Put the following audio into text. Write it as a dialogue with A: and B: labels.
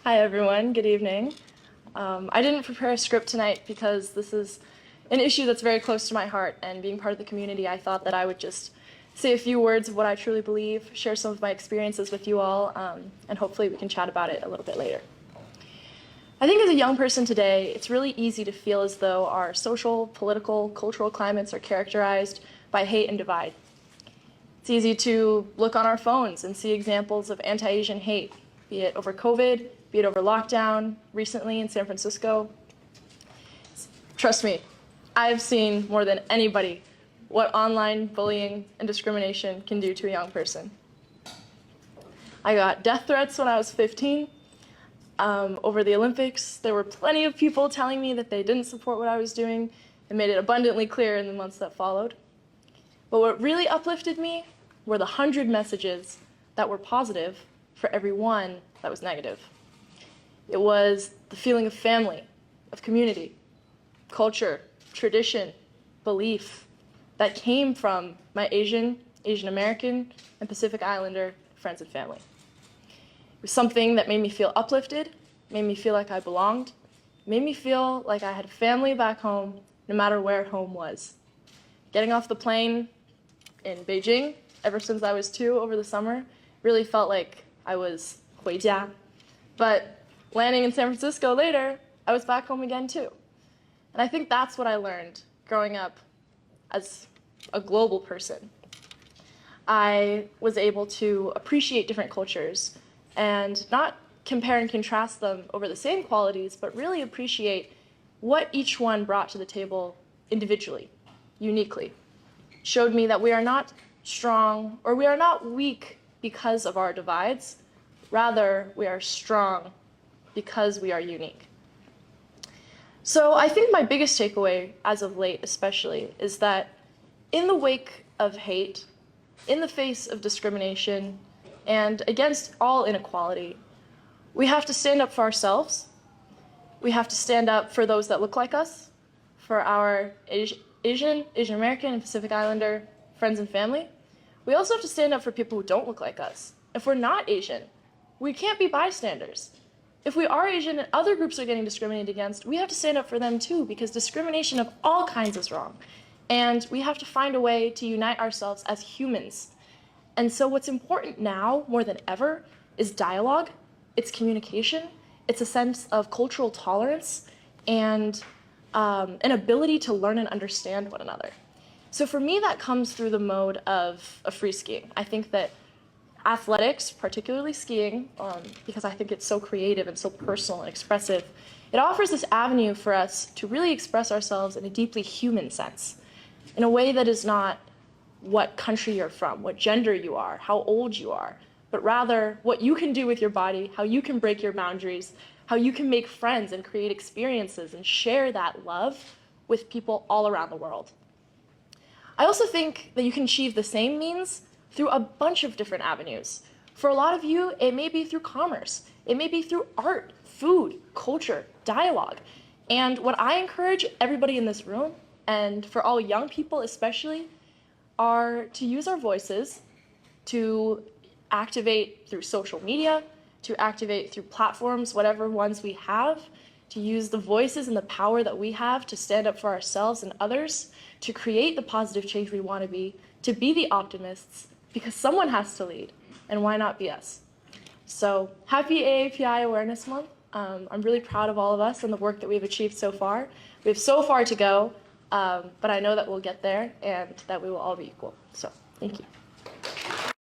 A: Hi everyone, good evening. I didn't prepare a script tonight because this is an issue that's very close to my heart, and being part of the community, I thought that I would just say a few words of what I truly believe, share some of my experiences with you all, and hopefully we can chat about it a little bit later. I think as a young person today, it's really easy to feel as though our social, political, cultural climates are characterized by hate and divide. It's easy to look on our phones and see examples of anti-Asian hate, be it over COVID, be it over lockdown, recently in San Francisco. Trust me, I've seen more than anybody what online bullying and discrimination can do to a young person. I got death threats when I was 15. Over the Olympics, there were plenty of people telling me that they didn't support what I was doing and made it abundantly clear in the months that followed. But what really uplifted me were the 100 messages that were positive for every one that was negative. It was the feeling of family, of community, culture, tradition, belief that came from my Asian American, and Pacific Islander friends and family. It was something that made me feel uplifted, made me feel like I belonged, made me feel like I had a family back home, no matter where home was. Getting off the plane in Beijing, ever since I was 2 over the summer, really felt like I was 回家. But landing in San Francisco later, I was back home again too. And I think that's what I learned growing up as a global person. I was able to appreciate different cultures and not compare and contrast them over the same qualities, but really appreciate what each one brought to the table individually, uniquely. It showed me that we are not strong or we are not weak because of our divides. Rather, we are strong because we are unique. So I think my biggest takeaway, as of late especially, is that in the wake of hate, in the face of discrimination, and against all inequality, we have to stand up for ourselves. We have to stand up for those that look like us, for our Asian American, and Pacific Islander friends and family. We also have to stand up for people who don't look like us. If we're not Asian, we can't be bystanders. If we are Asian and other groups are getting discriminated against, we have to stand up for them too, because discrimination of all kinds is wrong. And we have to find a way to unite ourselves as humans. And so what's important now, more than ever, is dialogue, it's communication, it's a sense of cultural tolerance, and an ability to learn and understand one another. So for me, that comes through the mode of free skiing. I think that athletics, particularly skiing, because I think it's so creative and so personal and expressive, it offers this avenue for us to really express ourselves in a deeply human sense, in a way that is not what country you're from, what gender you are, how old you are, but rather what you can do with your body, how you can break your boundaries, how you can make friends and create experiences and share that love with people all around the world. I also think that you can achieve the same means through a bunch of different avenues. For a lot of you, it may be through commerce. It may be through art, food, culture, dialogue. And what I encourage everybody in this room, and for all young people especially, are to use our voices to activate through social media, to activate through platforms, whatever ones we have, to use the voices and the power that we have to stand up for ourselves and others, to create the positive change we want to be the optimists, because someone has to lead, and why not be us? So happy AAPI Awareness Month. I'm really proud of all of us and the work that we've achieved so far. We have so far to go, but I know that we'll get there and that we will all be equal. So thank you.